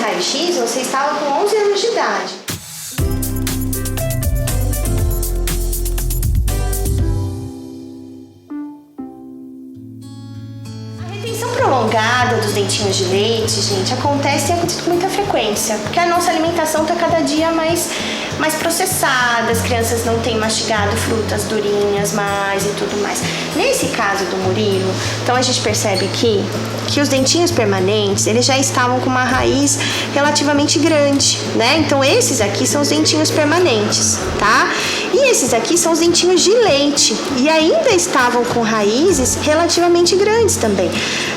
raio-x, você estava com 11 anos de idade. Prolongada dos dentinhos de leite, gente, acontece com muita frequência, porque a nossa alimentação está cada dia mais processada, as crianças não têm mastigado frutas durinhas mais e tudo mais. Nesse caso do Murilo, então a gente percebe que os dentinhos permanentes, eles já estavam com uma raiz relativamente grande, né? Então esses aqui são os dentinhos permanentes, tá? E esses aqui são os dentinhos de leite, e ainda estavam com raízes relativamente grandes também.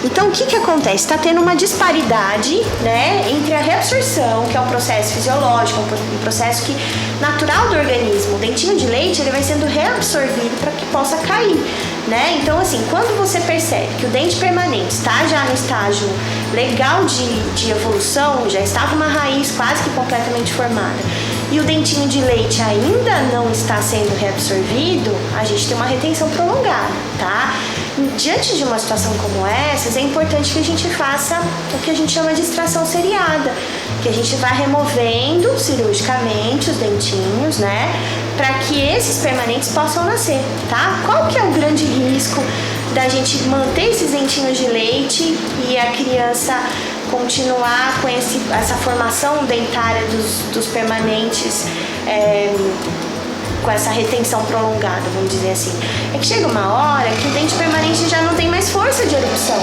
Então o que acontece? Está tendo uma disparidade, né, entre a reabsorção, que é um processo fisiológico, um processo natural do organismo. O dentinho de leite, ele vai sendo reabsorvido para que possa cair, né? Então assim, quando você percebe que o dente permanente está já no estágio legal de evolução, já está com uma raiz quase que completamente formada, e o dentinho de leite ainda não está sendo reabsorvido, a gente tem uma retenção prolongada, tá? Diante de uma situação como essa, é importante que a gente faça o que a gente chama de extração seriada, que a gente vai removendo cirurgicamente os dentinhos, né, para que esses permanentes possam nascer, tá? Qual que é o grande risco da gente manter esses dentinhos de leite e a criança continuar com essa formação dentária dos permanentes, com essa retenção prolongada, vamos dizer assim? É que chega uma hora que o dente permanente já não tem mais força de erupção,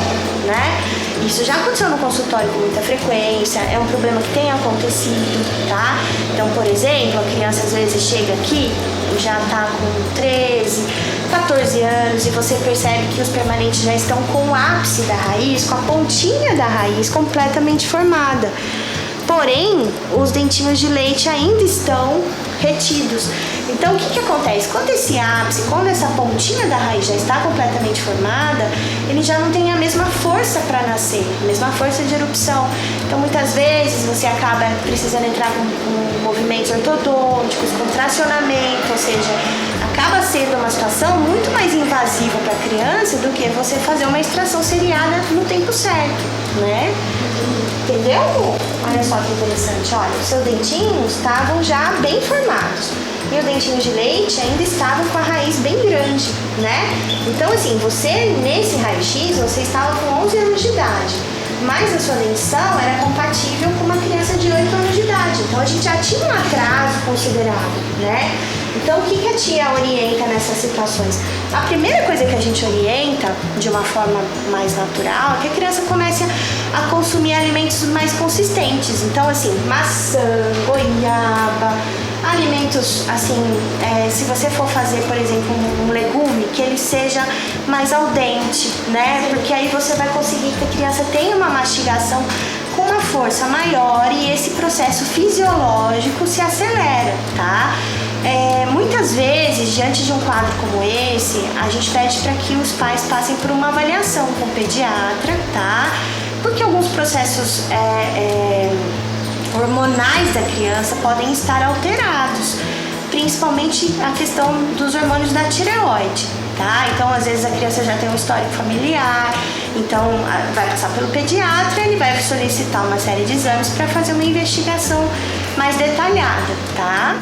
né? Isso já aconteceu no consultório com muita frequência, é um problema que tem acontecido, tá? Então, por exemplo, a criança às vezes chega aqui e já tá com 13, 14 anos e você percebe que os permanentes já estão com o ápice da raiz, com a pontinha da raiz completamente formada. Porém, os dentinhos de leite ainda estão retidos. Então, o que acontece? Quando esse ápice, quando essa pontinha da raiz já está completamente formada, ele já não tem a mesma força para nascer, a mesma força de erupção. Então, muitas vezes, você acaba precisando entrar com movimentos ortodônticos, com tracionamento, ou seja, acaba sendo uma situação muito mais invasiva para a criança do que você fazer uma extração seriada no tempo certo, né? Entendeu? Olha só que interessante, olha, os seus dentinhos estavam já bem formados e o dentinho de leite ainda estava com a raiz bem grande, né? Então assim, você nesse raio-x, você estava com 11 anos de idade, mas a sua dentição era compatível com uma criança de 8 anos de idade, então a gente já tinha um atraso considerável, né? Então, o que a tia orienta nessas situações? A primeira coisa que a gente orienta, de uma forma mais natural, é que a criança comece a consumir alimentos mais consistentes. Então, assim, maçã, goiaba, alimentos, assim, se você for fazer, por exemplo, um legume, que ele seja mais al dente, né? Porque aí você vai conseguir que a criança tenha uma mastigação com uma força maior e esse processo fisiológico se acelera, tá? Muitas vezes, diante de um quadro como esse, a gente pede para que os pais passem por uma avaliação com o pediatra, tá? Porque alguns processos hormonais da criança podem estar alterados, principalmente a questão dos hormônios da tireoide, tá? Então, às vezes a criança já tem um histórico familiar, então vai passar pelo pediatra, ele vai solicitar uma série de exames para fazer uma investigação mais detalhada, tá?